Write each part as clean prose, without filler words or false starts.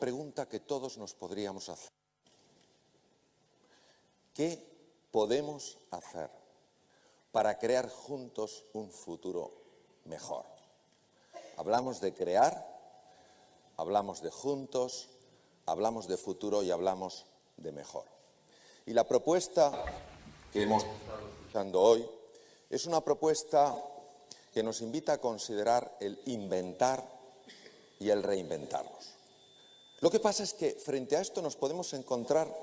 pregunta que todos nos podríamos hacer. ¿Qué podemos hacer para crear juntos un futuro mejor? Hablamos de crear, hablamos de juntos, hablamos de futuro y hablamos de mejor. Y la propuesta que hemos estado escuchando hoy es una propuesta que nos invita a considerar el inventar y el reinventarnos. Lo que pasa es que frente a esto nos podemos encontrar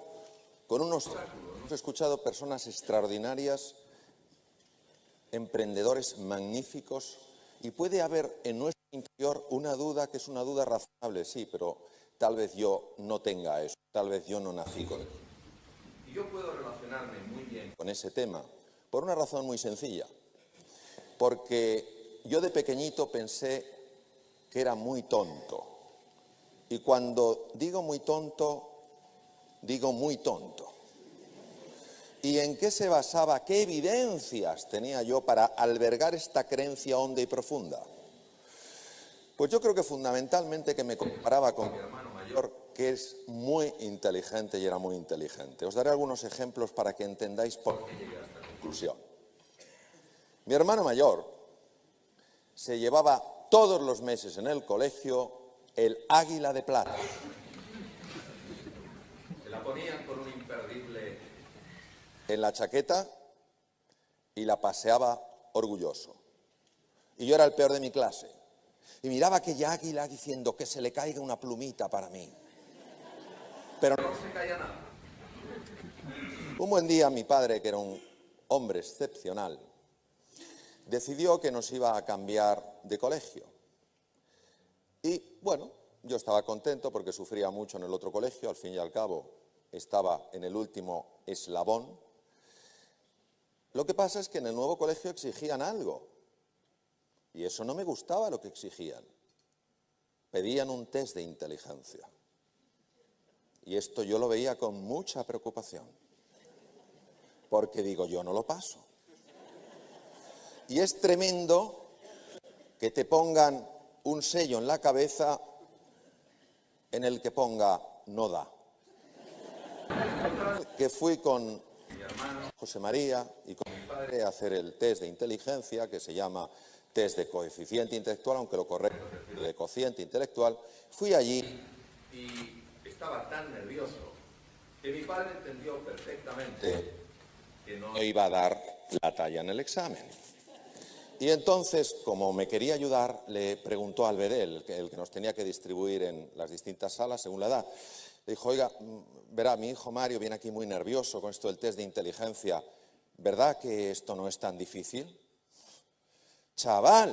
con unos obstáculos. Hemos escuchado personas extraordinarias, emprendedores magníficos, y puede haber en nuestro interior una duda que es una duda razonable, sí, pero tal vez yo no tenga eso, tal vez yo no nací con eso. Y yo puedo relacionarme muy bien con ese tema por una razón muy sencilla, porque yo de pequeñito pensé que era muy tonto. Y cuando digo muy tonto, digo muy tonto. ¿Y en qué se basaba? ¿Qué evidencias tenía yo para albergar esta creencia honda y profunda? Pues yo creo que fundamentalmente que me comparaba con mi hermano mayor, que es muy inteligente y era muy inteligente. Os daré algunos ejemplos para que entendáis por qué llegué a esta conclusión. Mi hermano mayor se llevaba todos los meses en el colegio el Águila de Plata. Se la ponían con un imperdible en la chaqueta y la paseaba orgulloso. Y yo era el peor de mi clase. Y miraba aquella águila diciendo que se le caiga una plumita para mí. Pero no se caía nada. Un buen día mi padre, que era un hombre excepcional, decidió que nos iba a cambiar de colegio. Y bueno, yo estaba contento porque sufría mucho en el otro colegio, al fin y al cabo estaba en el último eslabón. Lo que pasa es que en el nuevo colegio exigían algo, y eso no me gustaba lo que exigían. Pedían un test de inteligencia, y esto yo lo veía con mucha preocupación, porque digo, yo no lo paso. Y es tremendo que te pongan un sello en la cabeza en el que ponga no da. Que fui con mi hermano José María y con mi padre a hacer el test de inteligencia, que se llama test de coeficiente intelectual, aunque lo correcto es decir de cociente intelectual. Fui allí y estaba tan nervioso que mi padre entendió perfectamente que no iba a dar la talla en el examen. Y entonces, como me quería ayudar, le preguntó a Albedel, el que nos tenía que distribuir en las distintas salas según la edad. Le dijo, oiga, verá, mi hijo Mario viene aquí muy nervioso con esto del test de inteligencia. ¿Verdad que esto no es tan difícil? Chaval,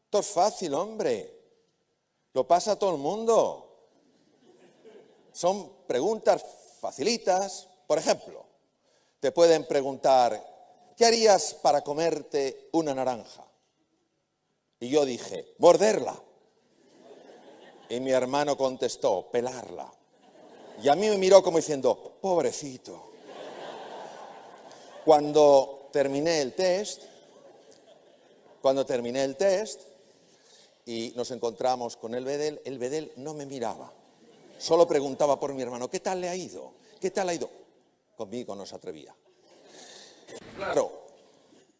esto es fácil, hombre. Lo pasa todo el mundo. Son preguntas facilitas. Por ejemplo, te pueden preguntar, ¿qué harías para comerte una naranja? Y yo dije, morderla. Y mi hermano contestó, pelarla. Y a mí me miró como diciendo, pobrecito. Cuando terminé el test y nos encontramos con el Bedel no me miraba. Solo preguntaba por mi hermano, ¿qué tal le ha ido? ¿Qué tal ha ido? Conmigo no se atrevía. Claro,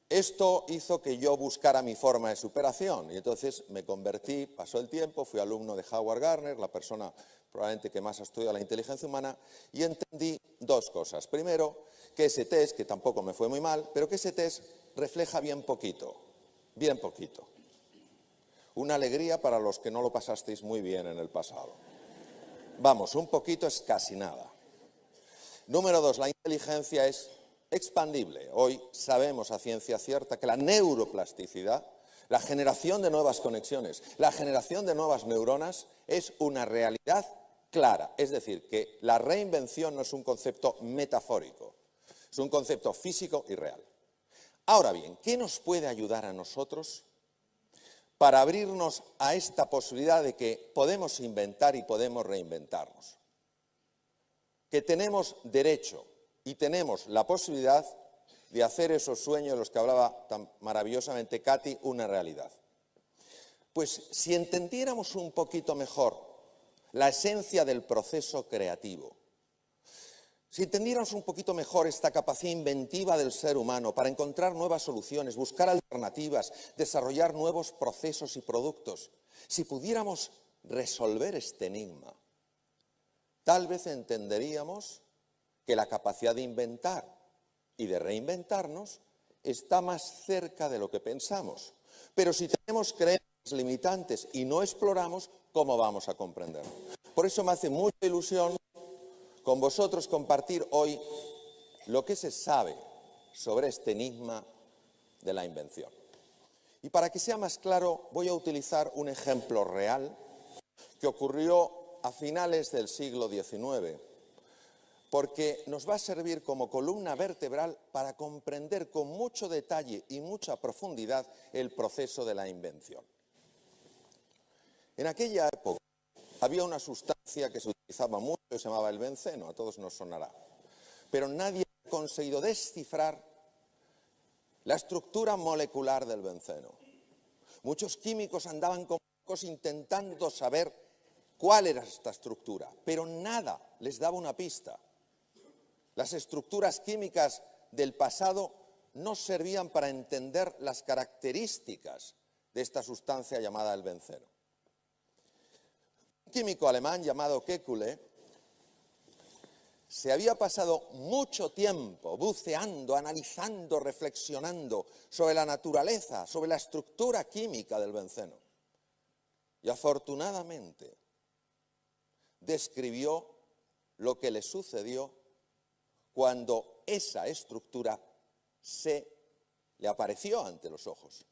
esto hizo que yo buscara mi forma de superación y entonces me convertí, pasó el tiempo, fui alumno de Howard Gardner, la persona probablemente que más ha estudiado la inteligencia humana, y entendí dos cosas. Primero, que ese test, que tampoco me fue muy mal, pero que ese test refleja bien poquito. Una alegría para los que no lo pasasteis muy bien en el pasado. Vamos, un poquito es casi nada. Número dos, la inteligencia es expandible. Hoy sabemos a ciencia cierta que la neuroplasticidad, la generación de nuevas conexiones, la generación de nuevas neuronas es una realidad clara. Es decir, que la reinvención no es un concepto metafórico, es un concepto físico y real. Ahora bien, ¿qué nos puede ayudar a nosotros para abrirnos a esta posibilidad de que podemos inventar y podemos reinventarnos? Que tenemos derecho y tenemos la posibilidad de hacer esos sueños de los que hablaba tan maravillosamente Katy una realidad. Pues si entendiéramos un poquito mejor la esencia del proceso creativo. Si entendiéramos un poquito mejor esta capacidad inventiva del ser humano para encontrar nuevas soluciones, buscar alternativas, desarrollar nuevos procesos y productos, si pudiéramos resolver este enigma, tal vez entenderíamos que la capacidad de inventar y de reinventarnos está más cerca de lo que pensamos. Pero si tenemos creencias limitantes y no exploramos, ¿cómo vamos a comprenderlo? Por eso me hace mucha ilusión con vosotros compartir hoy lo que se sabe sobre este enigma de la invención. Y para que sea más claro, voy a utilizar un ejemplo real que ocurrió a finales del siglo XIX, porque nos va a servir como columna vertebral para comprender con mucho detalle y mucha profundidad el proceso de la invención. En aquella época había una sustancia que se utilizaba mucho, que se llamaba el benceno, a todos nos sonará, pero nadie ha conseguido descifrar la estructura molecular del benceno. Muchos químicos andaban con intentando saber cuál era esta estructura, pero nada les daba una pista. Las estructuras químicas del pasado no servían para entender las características de esta sustancia llamada el benceno. Un químico alemán llamado Kekulé se había pasado mucho tiempo buceando, analizando, reflexionando sobre la naturaleza, sobre la estructura química del benceno. Y afortunadamente describió lo que le sucedió cuando esa estructura se le apareció ante los ojos.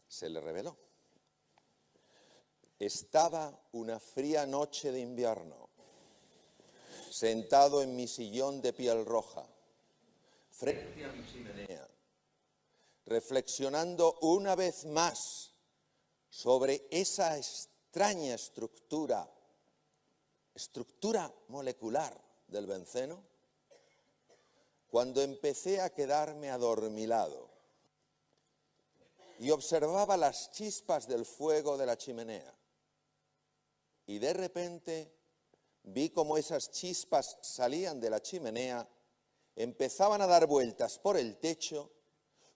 Se le reveló. Estaba una fría noche de invierno, sentado en mi sillón de piel roja, frente a mi chimenea, reflexionando una vez más sobre esa extraña estructura molecular del benceno, cuando empecé a quedarme adormilado y observaba las chispas del fuego de la chimenea. Y de repente vi cómo esas chispas salían de la chimenea, empezaban a dar vueltas por el techo,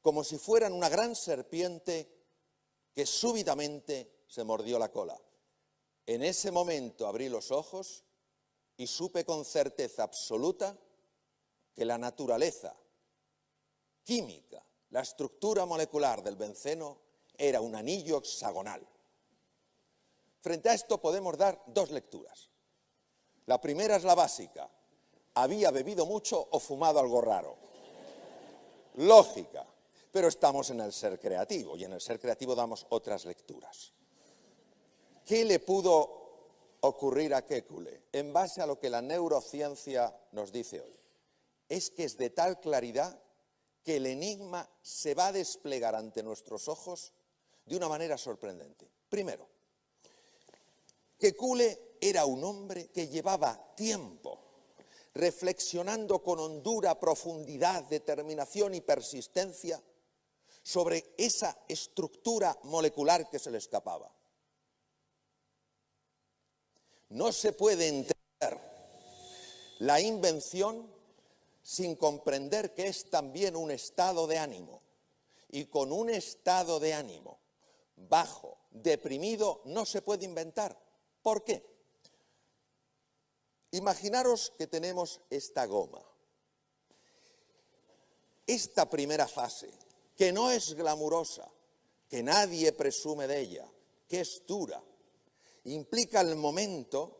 como si fueran una gran serpiente que súbitamente se mordió la cola. En ese momento abrí los ojos y supe con certeza absoluta que la naturaleza química, la estructura molecular del benceno era un anillo hexagonal. Frente a esto podemos dar dos lecturas. La primera es la básica. Había bebido mucho o fumado algo raro. Lógica. Pero estamos en el ser creativo y en el ser creativo damos otras lecturas. ¿Qué le pudo ocurrir a Kekulé? En base a lo que la neurociencia nos dice hoy. Es que es de tal claridad que el enigma se va a desplegar ante nuestros ojos de una manera sorprendente. Primero, Kekulé era un hombre que llevaba tiempo reflexionando con hondura, profundidad, determinación y persistencia sobre esa estructura molecular que se le escapaba. No se puede entender la invención sin comprender que es también un estado de ánimo. Y con un estado de ánimo bajo, deprimido, no se puede inventar. ¿Por qué? Imaginaros que tenemos esta goma. Esta primera fase, que no es glamurosa, que nadie presume de ella, que es dura, implica el momento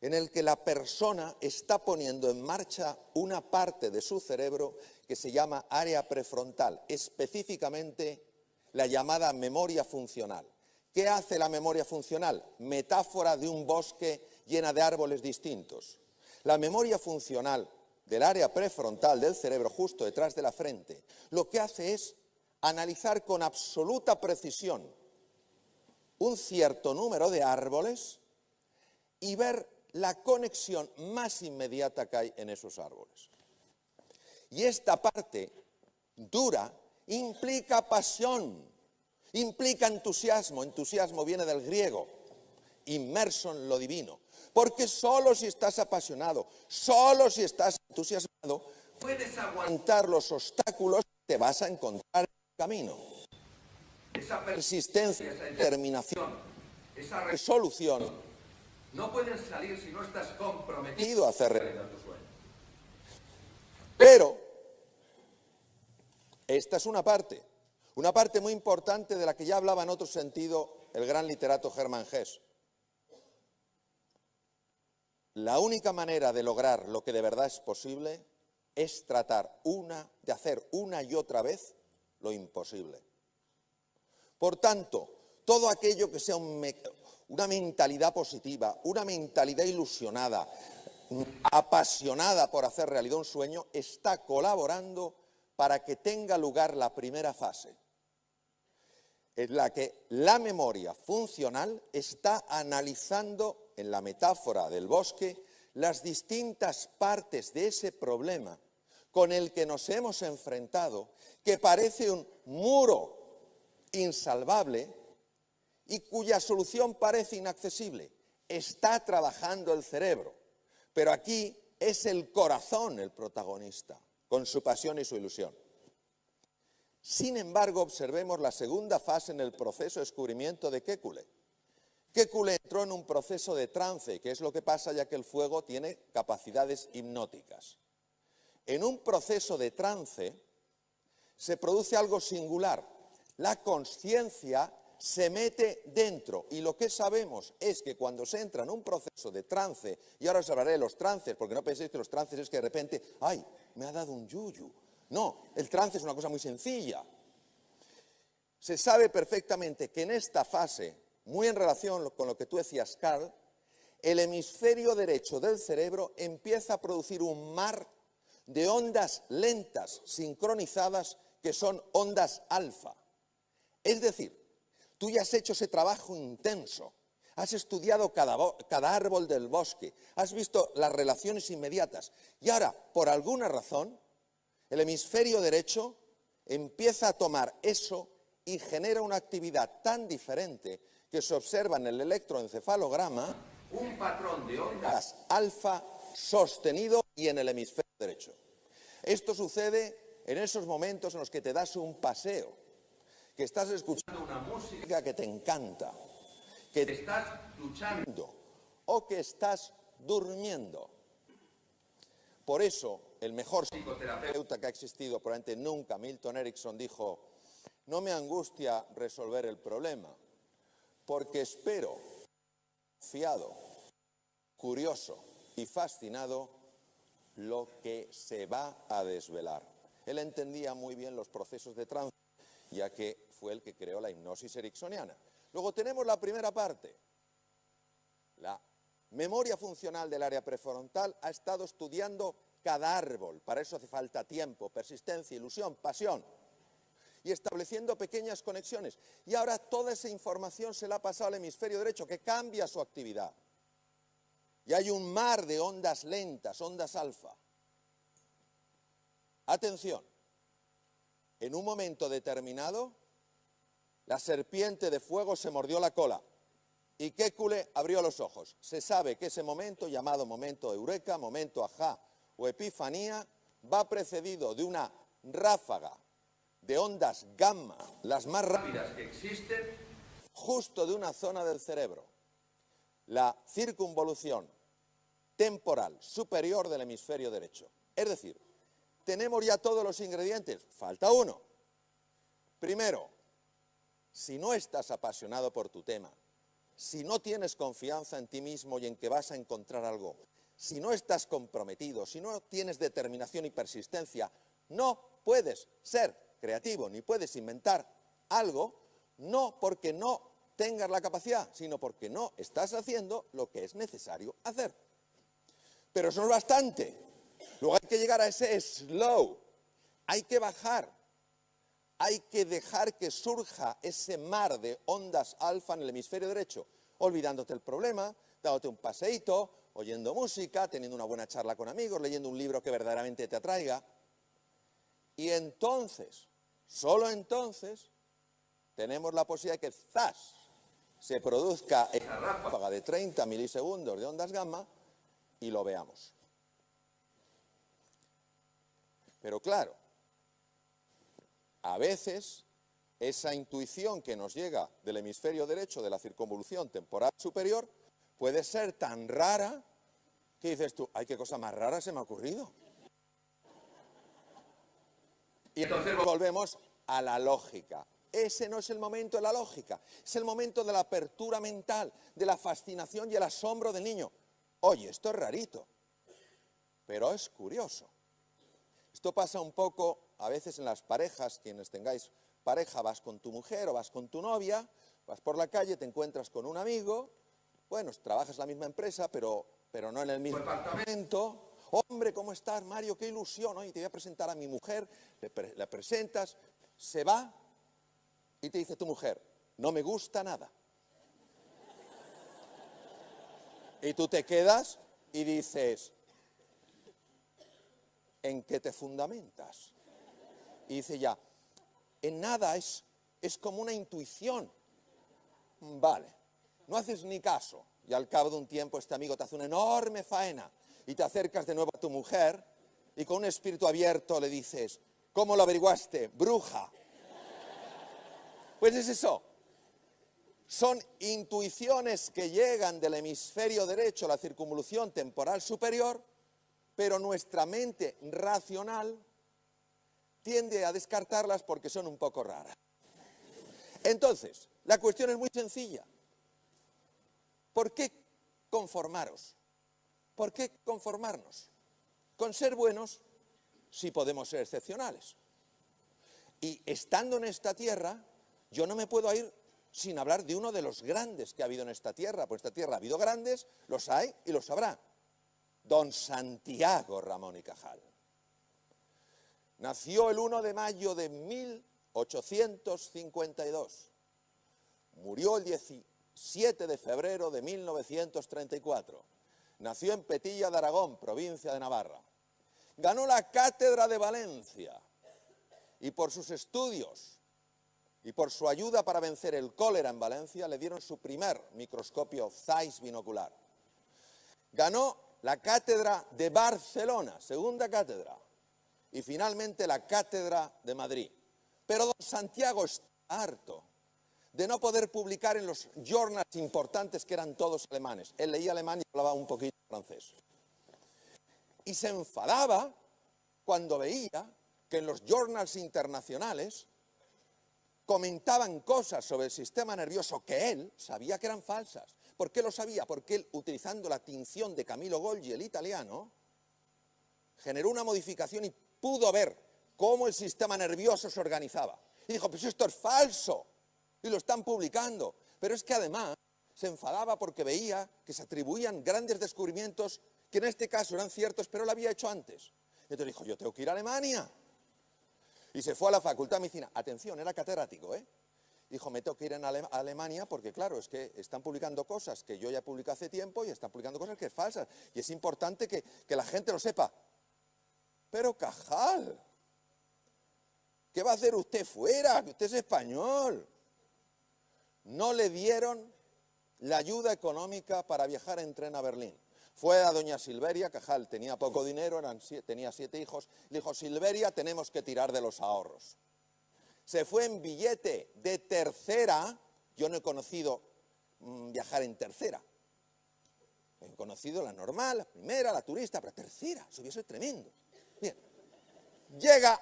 en el que la persona está poniendo en marcha una parte de su cerebro que se llama área prefrontal, específicamente la llamada memoria funcional. ¿Qué hace la memoria funcional? Metáfora de un bosque llena de árboles distintos. La memoria funcional del área prefrontal del cerebro, justo detrás de la frente, lo que hace es analizar con absoluta precisión un cierto número de árboles y ver la conexión más inmediata que hay en esos árboles. Y esta parte dura implica pasión, implica entusiasmo. Entusiasmo viene del griego inmerso en lo divino. Porque solo si estás apasionado, solo si estás entusiasmado, puedes aguantar los obstáculos que te vas a encontrar en el camino. Esa persistencia, esa determinación, esa resolución no pueden salir si no estás comprometido a hacer realidad tu sueño. Pero esta es una parte muy importante de la que ya hablaba en otro sentido el gran literato Hermann Hesse. La única manera de lograr lo que de verdad es posible es tratar de hacer una y otra vez lo imposible. Por tanto, todo aquello que sea una mentalidad positiva, una mentalidad ilusionada, apasionada por hacer realidad un sueño, está colaborando para que tenga lugar la primera fase, en la que la memoria funcional está analizando, en la metáfora del bosque, las distintas partes de ese problema con el que nos hemos enfrentado, que parece un muro insalvable y cuya solución parece inaccesible. Está trabajando el cerebro, pero aquí es el corazón el protagonista, con su pasión y su ilusión. Sin embargo, observemos la segunda fase en el proceso de descubrimiento de Kekulé. Kekulé entró en un proceso de trance, que es lo que pasa ya que el fuego tiene capacidades hipnóticas. En un proceso de trance se produce algo singular. La consciencia se mete dentro y lo que sabemos es que cuando se entra en un proceso de trance, y ahora os hablaré de los trances, porque no penséis que los trances es que de repente, ¡ay, me ha dado un yuyu! No, el trance es una cosa muy sencilla. Se sabe perfectamente que en esta fase, muy en relación con lo que tú decías, Carl, el hemisferio derecho del cerebro empieza a producir un mar de ondas lentas, sincronizadas, que son ondas alfa. Es decir, tú ya has hecho ese trabajo intenso, has estudiado cada árbol del bosque, has visto las relaciones inmediatas y ahora, por alguna razón, el hemisferio derecho empieza a tomar eso y genera una actividad tan diferente que se observa en el electroencefalograma un patrón de ondas alfa sostenido y en el hemisferio derecho. Esto sucede en esos momentos en los que te das un paseo, que estás escuchando una música que te encanta, que te estás duchando o que estás durmiendo. Por eso, el mejor psicoterapeuta que ha existido probablemente nunca, Milton Erickson, dijo: no me angustia resolver el problema, porque espero, fiado, curioso y fascinado, lo que se va a desvelar. Él entendía muy bien los procesos de trance, ya que fue el que creó la hipnosis ericksoniana. Luego tenemos la primera parte. La memoria funcional del área prefrontal ha estado estudiando cada árbol. Para eso hace falta tiempo, persistencia, ilusión, pasión. Y estableciendo pequeñas conexiones. Y ahora toda esa información se la ha pasado al hemisferio derecho, que cambia su actividad. Y hay un mar de ondas lentas, ondas alfa. Atención, en un momento determinado, la serpiente de fuego se mordió la cola y Kekulé abrió los ojos. Se sabe que ese momento, llamado momento eureka, momento ajá o epifanía, va precedido de una ráfaga de ondas gamma, las más rápidas que existen, justo de una zona del cerebro, la circunvolución temporal superior del hemisferio derecho. Es decir, tenemos ya todos los ingredientes, falta uno. Primero, si no estás apasionado por tu tema, si no tienes confianza en ti mismo y en que vas a encontrar algo, si no estás comprometido, si no tienes determinación y persistencia, no puedes ser creativo ni puedes inventar algo, no porque no tengas la capacidad, sino porque no estás haciendo lo que es necesario hacer. Pero eso no es bastante. Luego hay que llegar a ese slow, hay que bajar, hay que dejar que surja ese mar de ondas alfa en el hemisferio derecho, olvidándote el problema, dándote un paseíto, oyendo música, teniendo una buena charla con amigos, leyendo un libro que verdaderamente te atraiga. Y entonces, solo entonces, tenemos la posibilidad de que ¡zas!, se produzca esa ráfaga de 30 milisegundos de ondas gamma y lo veamos. Pero claro, a veces esa intuición que nos llega del hemisferio derecho de la circunvolución temporal superior puede ser tan rara que dices tú, ¡ay, qué cosa más rara se me ha ocurrido! Y entonces volvemos a la lógica. Ese no es el momento de la lógica, es el momento de la apertura mental, de la fascinación y el asombro del niño. Oye, esto es rarito, pero es curioso. Esto pasa un poco a veces en las parejas, quienes tengáis pareja, vas con tu mujer o vas con tu novia, vas por la calle, te encuentras con un amigo, bueno, trabajas en la misma empresa, pero no en el mismo departamento. Hombre, ¿cómo estás, Mario? ¡Qué ilusión! Oye, te voy a presentar a mi mujer, la presentas, se va y te dice tu mujer, no me gusta nada. Y tú te quedas y dices, ¿en qué te fundamentas? Y dice ya, en nada, es como una intuición. Vale, no haces ni caso. Y al cabo de un tiempo este amigo te hace una enorme faena y te acercas de nuevo a tu mujer y con un espíritu abierto le dices, ¿cómo lo averiguaste? Bruja. Pues es eso. Son intuiciones que llegan del hemisferio derecho a la circunvolución temporal superior, pero nuestra mente racional tiende a descartarlas porque son un poco raras. Entonces, la cuestión es muy sencilla. ¿Por qué conformaros? ¿Por qué conformarnos? Con ser buenos, sí podemos ser excepcionales. Y estando en esta tierra, yo no me puedo ir sin hablar de uno de los grandes que ha habido en esta tierra. Por esta tierra ha habido grandes, los hay y los habrá. Don Santiago Ramón y Cajal. Nació el 1 de mayo de 1852. Murió el 17 de febrero de 1934. Nació en Petilla de Aragón, provincia de Navarra. Ganó la cátedra de Valencia y por sus estudios y por su ayuda para vencer el cólera en Valencia le dieron su primer microscopio Zeiss binocular. Ganó la cátedra de Barcelona, segunda cátedra, y finalmente la cátedra de Madrid. Pero don Santiago está harto de no poder publicar en los journals importantes que eran todos alemanes. Él leía alemán y hablaba un poquito francés. Y se enfadaba cuando veía que en los journals internacionales comentaban cosas sobre el sistema nervioso que él sabía que eran falsas. ¿Por qué lo sabía? Porque él, utilizando la tinción de Camillo Golgi, el italiano, generó una modificación y pudo ver cómo el sistema nervioso se organizaba. Y dijo, pues esto es falso. Y lo están publicando. Pero es que además se enfadaba porque veía que se atribuían grandes descubrimientos que en este caso eran ciertos, pero lo había hecho antes. Entonces dijo, yo tengo que ir a Alemania. Y se fue a la Facultad de Medicina. Atención, era catedrático, ¿eh? Dijo, me tengo que ir a Alemania porque, claro, es que están publicando cosas que yo ya publiqué hace tiempo y están publicando cosas que son falsas. Y es importante que la gente lo sepa. Pero Cajal, ¿qué va a hacer usted fuera? Que usted es español. No le dieron la ayuda económica para viajar en tren a Berlín. Fue a doña Silveria, Cajal tenía poco dinero, tenía 7 hijos, le dijo, Silveria, tenemos que tirar de los ahorros. Se fue en billete de tercera, yo no he conocido viajar en tercera. He conocido la normal, la primera, la turista, pero tercera, eso hubiese sido tremendo. Bien, llega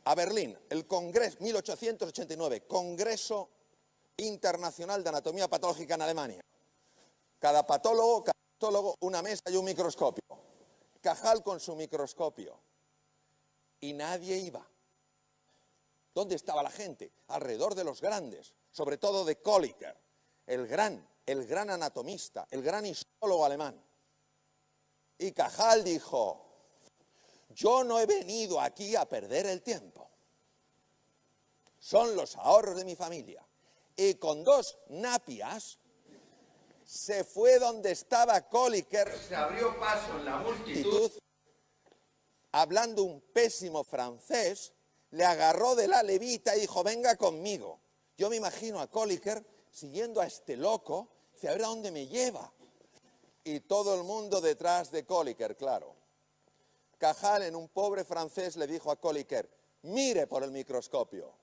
a Berlín, el Congreso, 1889, Congreso Internacional de Anatomía Patológica en Alemania. Cada patólogo, una mesa y un microscopio. Cajal con su microscopio. Y nadie iba. ¿Dónde estaba la gente? Alrededor de los grandes, sobre todo de Koliker, el gran anatomista, el gran histólogo alemán. Y Cajal dijo, yo no he venido aquí a perder el tiempo. Son los ahorros de mi familia. Y con 2 napias se fue donde estaba Koliker, se abrió paso en la multitud, hablando un pésimo francés, le agarró de la levita y dijo, venga conmigo. Yo me imagino a Koliker siguiendo a este loco, dice, a ver a dónde me lleva. Y todo el mundo detrás de Colliquer, claro. Cajal, en un pobre francés, le dijo a Colliquer, mire por el microscopio.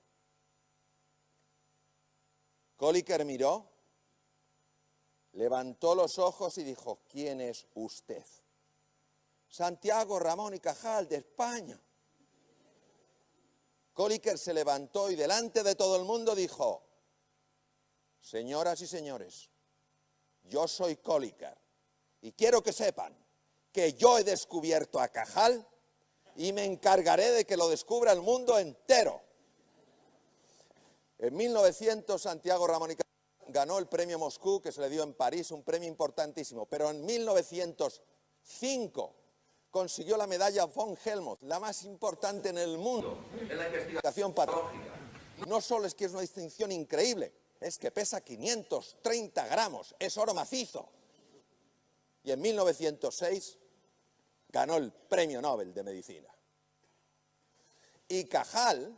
Colliquer miró, levantó los ojos y dijo, ¿quién es usted? Santiago Ramón y Cajal, de España. Colliquer se levantó y delante de todo el mundo dijo, señoras y señores, yo soy Colliquer y quiero que sepan que yo he descubierto a Cajal y me encargaré de que lo descubra el mundo entero. En 1900 Santiago Ramón y Cajal ganó el premio Moscú, que se le dio en París, un premio importantísimo, pero en 1905 consiguió la medalla von Helmholtz, la más importante en el mundo en la investigación patológica. No solo es que es una distinción increíble, es que pesa 530 gramos, es oro macizo. Y en 1906 ganó el premio Nobel de Medicina. Y Cajal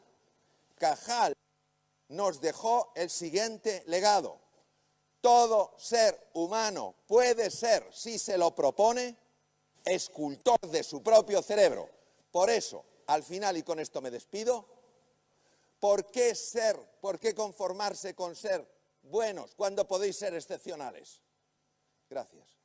nos dejó el siguiente legado. Todo ser humano puede ser, si se lo propone, escultor de su propio cerebro. Por eso, al final, y con esto me despido, ¿por qué conformarse con ser buenos cuando podéis ser excepcionales? Gracias.